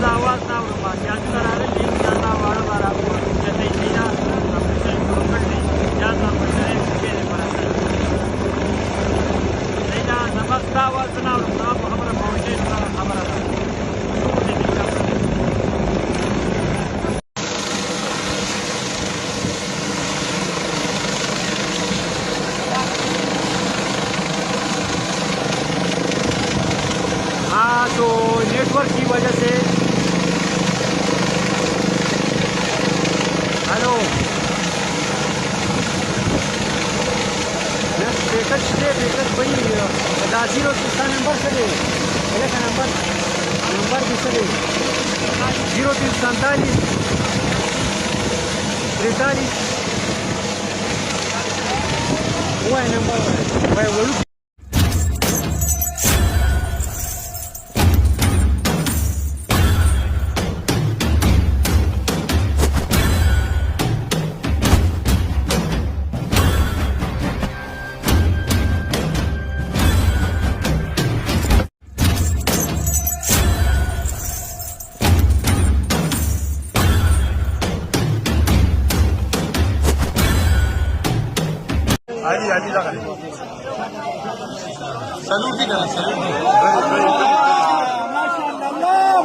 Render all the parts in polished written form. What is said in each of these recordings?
زه اواز نه اورم بادیانونه راغلي دا واړه به راوچتوي شي دا اپریشن جوړ کړی یا دا اپریشن یې پکې دی برابر دی دا زه بس دا اواز نه اورم زما په خبره پوه شئ ستا خبره ده तो नेटवर्क की वजह से हेलो पैकेज वही जीरो इसका नंबर से पहले का नंबर भी से 0347 43 वो है नंबर वो علي دخل سلوك دي كده سلوك دي ما شاء الله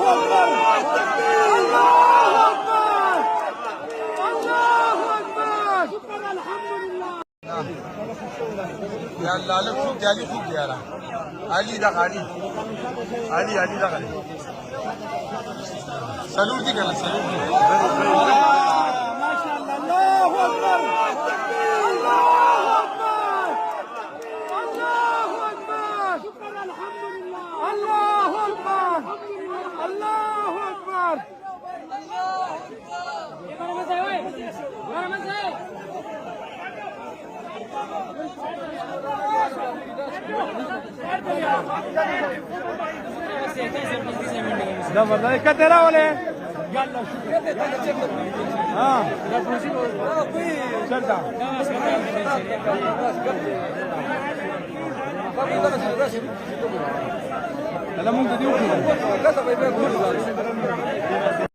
الله اكبر شكرا الحمد لله يا الله لك فوق علي فوق يا علي دخل علي دخل سلوك دي كده سلوك دي ما شاء الله الله اكبر الله اكبر الله اكبر ده والله كتير ولا يلا اه चलता la monta di un